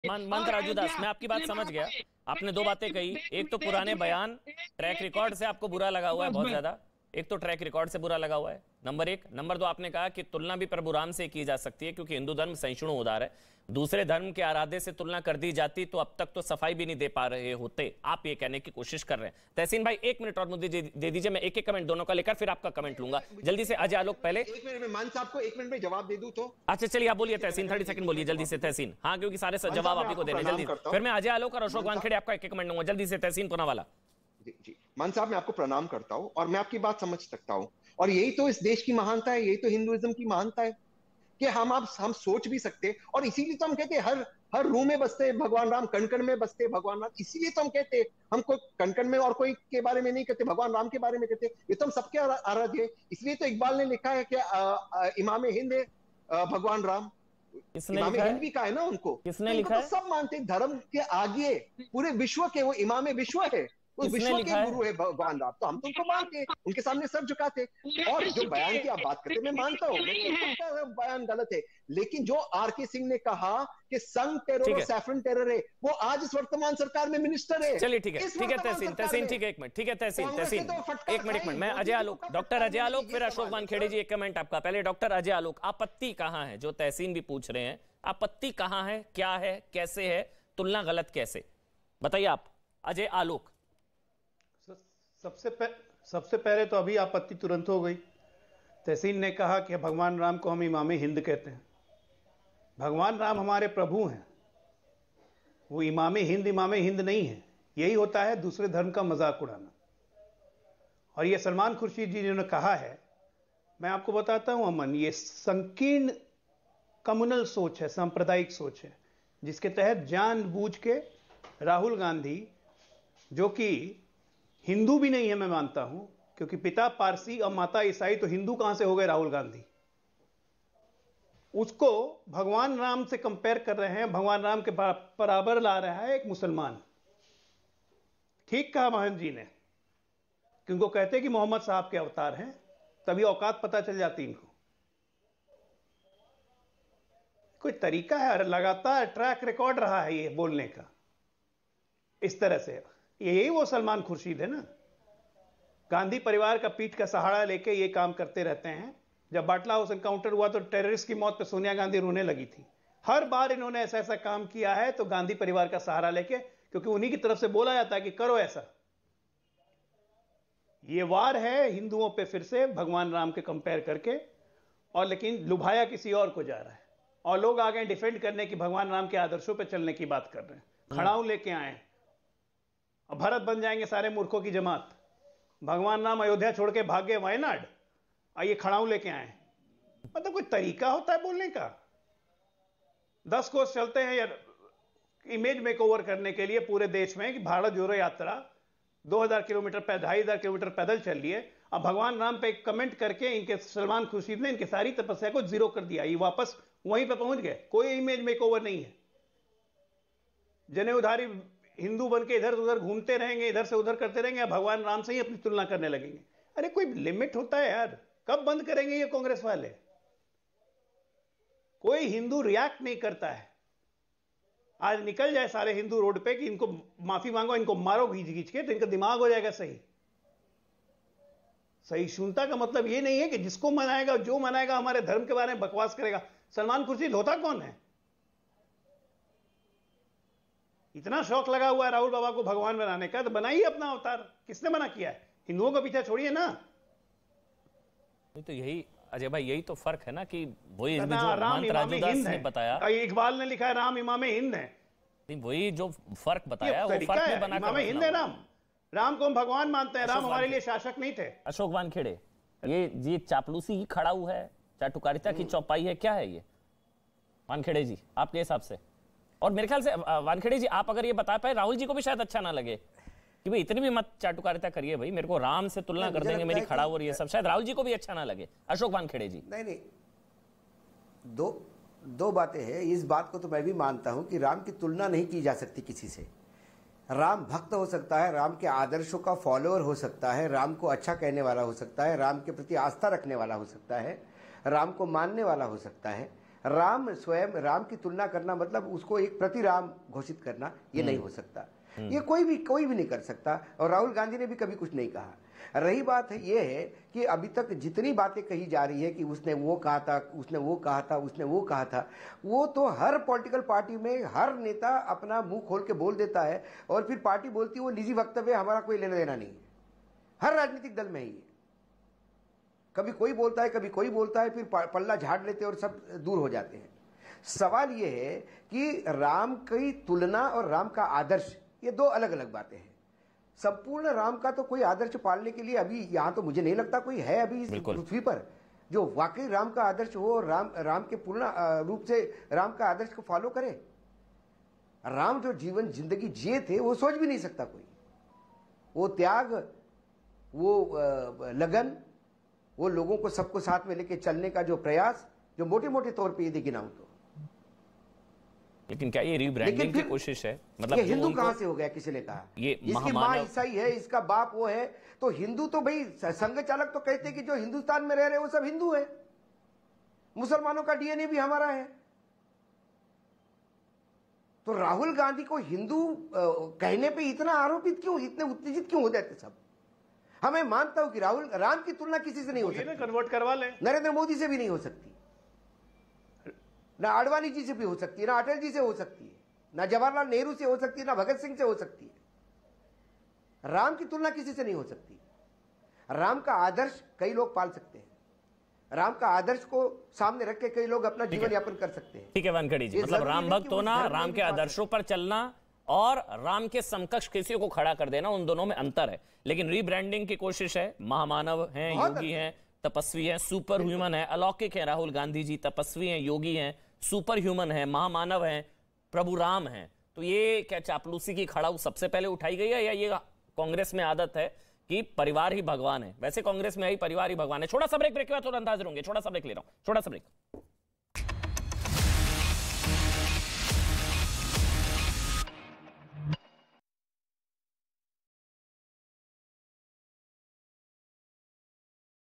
मंत राजू दास, मैं आपकी बात समझ गया। आपने दो बातें कही, एक तो पुराने बयान ट्रैक रिकॉर्ड से आपको बुरा लगा हुआ है बहुत ज्यादा, एक तो ट्रैक रिकॉर्ड से बुरा लगा हुआ है, नंबर एक। नंबर दो, आपने कहा कि तुलना भी प्रभु राम से की जा सकती है क्योंकि हिंदू धर्म सहिष्णु उदार है, दूसरे धर्म के आराध्य से तुलना कर दी जाती तो अब तक तो सफाई भी नहीं दे पा रहे होते, आप ये कहने की कोशिश कर रहे हैं। तहसीन भाई 1 मिनट और मुझे दे दीजिए, मैं एक एक कमेंट दोनों का लेकर फिर आपका कमेंट लूंगा। जल्दी से अजय आलोक पहले। 1 मिनट में मान साहब को 1 मिनट में जवाब दे दूं तो? अच्छा चलिए आप बोलिए तहसीन, 30 सेकंड बोलिए जल्दी से तहसीन। हाँ क्योंकि सारे जवाब आप ही को देने, जल्दी। फिर मैं अजय आलोक और अशोक वानखेड़े आपका एक एक कमेंट लूंगा, जल्दी से तहसीन पूनावाला। जी मान साहब, मैं आपको प्रणाम करता हूं और मैं आपकी बात समझ सकता हूं, और यही तो इस देश की महानता है, यही तो हिंदुइज्म की महानता है कि हम सोच भी सकते, और इसीलिए तो हम कहते हैं हर रूम में बसते भगवान राम, कण कण में बसते भगवान राम। इसीलिए तो हम कहते हैं, हम कोई कण कण में और कोई के बारे में नहीं कहते, भगवान राम के बारे में कहते, ये तो हम सबके आराध्य है। इसलिए तो इकबाल ने लिखा है कि इमाम हिंद है भगवान राम। इमाम हिंद भी कहा है ना उनको, किसने लिखा तो है? सब मानते धर्म के आगे पूरे विश्व के वो इमाम विश्व है, उस विश्व के गुरु है भगवान राम, तो हम तो उनको मानते, उनके सामने सर झुकाते। और जो बयान की आप बात करते, मैं मानता हूं बयान गलत है, लेकिन जो आर.के. सिंह ने कहा कि संघ टेरर और सैफरन टेरर है, वो आज इस वर्तमान सरकार में मिनिस्टर है। चलिए ठीक है तहसीन, ठीक है एक मिनट, ठीक है तहसीन, एक मिनट मैं अजय आलोक, डॉक्टर अजय आलोक, फिर अशोक वानखेड़े जी, एक कमेंट आपका। पहले डॉक्टर अजय आलोक, आपत्ति कहां है? जो तहसीन भी पूछ रहे हैं, आपत्ति कहां है, क्या है, कैसे है, तुलना गलत कैसे, बताइए आप अजय आलोक। सबसे पहले तो अभी आपत्ति तुरंत हो गई। तहसीन ने कहा कि भगवान राम को हम इमाम हिंद कहते हैं। भगवान राम हमारे प्रभु हैं, वो इमाम हिंद नहीं है। यही होता है दूसरे धर्म का मजाक उड़ाना। और ये सलमान खुर्शीद जी ने कहा है, मैं आपको बताता हूं अमन, ये संकीर्ण कम्युनल सोच है, सांप्रदायिक सोच है, जिसके तहत जानबूझ के राहुल गांधी, जो कि हिंदू भी नहीं है मैं मानता हूं, क्योंकि पिता पारसी और माता ईसाई, तो हिंदू कहां से हो गए राहुल गांधी, उसको भगवान राम से कंपेयर कर रहे हैं, भगवान राम के बराबर ला रहा है एक मुसलमान। ठीक कहा महंत जी ने, क्योंकि कहते हैं कि मोहम्मद साहब के अवतार हैं, तभी औकात पता चल जाती इनको। कोई तरीका है? लगातार ट्रैक रिकॉर्ड रहा है ये बोलने का इस तरह से। यही वो सलमान खुर्शीद है ना, गांधी परिवार का पीठ का सहारा लेके ये काम करते रहते हैं। जब बाटला हाउस एनकाउंटर हुआ तो टेररिस्ट की मौत पे सोनिया गांधी रोने लगी थी। हर बार इन्होंने ऐसा ऐसा काम किया है तो गांधी परिवार का सहारा लेके, क्योंकि उन्हीं की तरफ से बोला जाता है कि करो ऐसा। ये वार है हिंदुओं पे फिर से भगवान राम के कंपेयर करके, और लेकिन लुभाया किसी और को जा रहा है, और लोग आ गए डिफेंड करने की, भगवान राम के आदर्शों पे चलने की बात कर रहे हैं। खड़ाऊ लेके आए और भारत बन जाएंगे सारे मूर्खों की जमात। भगवान राम अयोध्या छोड़ के भाग गए वायनाड, आइए खड़ाऊ लेके आए। मतलब कोई तरीका होता है बोलने का? 10 कोस चलते हैं यार इमेज मेकओवर करने के लिए पूरे देश में कि भारत जोड़ो यात्रा 2000 किलोमीटर 2500 किलोमीटर पैदल चल लिए। अब भगवान राम पे एक कमेंट करके इनके सलमान खुर्शीद ने इनकी सारी तपस्या को जीरो कर दिया, ये वापस वहीं पे पहुंच गए। कोई इमेज मेकओवर नहीं है। जने उधारी हिंदू बन के इधर उधर घूमते रहेंगे, इधर से उधर करते रहेंगे, भगवान राम से ही अपनी तुलना करने लगेंगे। अरे कोई लिमिट होता है यार, कब बंद करेंगे ये कांग्रेस वाले? कोई हिंदू रिएक्ट नहीं करता है। आज निकल जाए सारे हिंदू रोड पे कि इनको माफी मांगो, इनको मारो घींच घींच के, तो इनका दिमाग हो जाएगा सही। सहिष्णुता का मतलब ये नहीं है कि जिसको मनाएगा, जो मनाएगा हमारे धर्म के बारे में बकवास करेगा। सलमान खुर्शीद होता कौन है? इतना शौक लगा हुआ है राहुल बाबा को भगवान बनाने का, तो बनाइए अपना अवतार। किसने मना किया है? हिंदुओं का पीछा छोड़िए ना। तो यही अजय भाई, यही तो फर्क है ना कि वही जो मंत राजू दास ने बताया, इकबाल ने लिखा है राम इमाम हिंद है, वही जो फर्क बताया वो फर्क में बना इमाम हिंद है। राम को हम भगवान मानते हैं, राम हमारे लिए शासक नहीं थे। अशोक वानखेड़े, ये चापलूसी की खड़ाऊ है, चाटुकारिता की चौपाई है, क्या है ये वानखेड़े जी आपके हिसाब से? और मेरे ख्याल से वानखेड़े जी आप अगर ये बता पाए, राहुल जी को भी शायद अच्छा ना लगे कि भाई इतनी भी मत चाटुकारिता करिए भाई, मेरे को राम से तुलना कर देंगे मेरी खड़ाऊ और ये सब, शायद राहुल जी को भी अच्छा ना लगे। अशोक वानखेड़े जी। नहीं, दो बातें हैं। इस बात को तो मैं भी मानता हूं कि राम की तुलना नहीं की जा सकती किसी से। राम भक्त हो सकता है, राम के आदर्शों का फॉलोअर हो सकता है, राम को अच्छा कहने वाला हो सकता है, राम के प्रति आस्था रखने वाला हो सकता है, राम को मानने वाला हो सकता है, राम स्वयं, राम की तुलना करना मतलब उसको एक प्रति राम घोषित करना, ये नहीं हो सकता। ये कोई भी नहीं कर सकता, और राहुल गांधी ने भी कभी कुछ नहीं कहा। रही बात है ये है कि अभी तक जितनी बातें कही जा रही है कि उसने वो कहा था, उसने वो कहा था, उसने वो कहा था, वो तो हर पॉलिटिकल पार्टी में हर नेता अपना मुंह खोल के बोल देता है, और फिर पार्टी बोलती है वो निजी वक्तव्य, हमारा कोई लेना देना नहीं है। हर राजनीतिक दल में ही है, कभी कोई बोलता है, कभी कोई बोलता है, फिर पल्ला झाड़ लेते हैं और सब दूर हो जाते हैं। सवाल ये है कि राम की तुलना और राम का आदर्श, ये दो अलग अलग बातें हैं। संपूर्ण राम का तो कोई आदर्श पालने के लिए अभी यहां तो मुझे नहीं लगता कोई है अभी इस पृथ्वी पर जो वाकई राम का आदर्श हो, राम के पूर्ण रूप से राम का आदर्श को फॉलो करे। राम जो जीवन जिंदगी जिए थे वो सोच भी नहीं सकता कोई। वो त्याग, वो लगन, वो लोगों को सबको साथ में लेके चलने का जो प्रयास, जो मोटे मोटे तौर पे यदि गिनाऊं तो। लेकिन क्या ये रीब्रांडिंग की कोशिश है? मतलब ये हिंदू कहां से हो गया? किसी ने कहा ये इसकी मां ईसाई है, इसका बाप वो है, तो हिंदू तो भाई संघ चालक तो कहते हैं कि जो हिंदुस्तान में रह रहे हैं वो सब हिंदू है। मुसलमानों का डीएनए भी हमारा है। तो राहुल गांधी को हिंदू कहने पे इतना आरोपित क्यों, इतने उत्तेजित क्यों हो जाते सब? मैं मानता हूं कि राम की तुलना किसी से नहीं हो सकती, कन्वर्ट करवा लें, नरेंद्र मोदी से भी नहीं हो सकती, ना आडवाणी जी से भी हो सकती है, ना अटल जी से हो सकती है, ना जवाहरलाल नेहरू से हो सकती है, ना भगत सिंह से हो सकती है। राम की तुलना किसी से नहीं हो सकती। राम का आदर्श कई लोग पाल सकते हैं, राम का आदर्श को सामने रख के कई लोग अपना जीवन यापन कर सकते हैं। ठीक है वानखेड़े जी, मतलब राम भक्त होना, राम के आदर्शों पर चलना और राम के समकक्ष किसी को खड़ा कर देना, उन दोनों में अंतर है। लेकिन रीब्रांडिंग की कोशिश है। महामानव हैं, योगी हैं, तपस्वी हैं, सुपर ह्यूमन है, अलौकिक है राहुल गांधी जी, तपस्वी हैं, योगी हैं, सुपर ह्यूमन है, महामानव हैं, प्रभु राम हैं। तो ये क्या चापलूसी की खड़ाऊ सबसे पहले उठाई गई है, या ये कांग्रेस में आदत है कि परिवार ही भगवान है? वैसे कांग्रेस में ही परिवार ही भगवान है। छोटा सा ब्रेक के बाद थोड़ा अंदाज होंगे, छोटा सा ब्रेक ले रहा हूं, छोटा सा ब्रेक।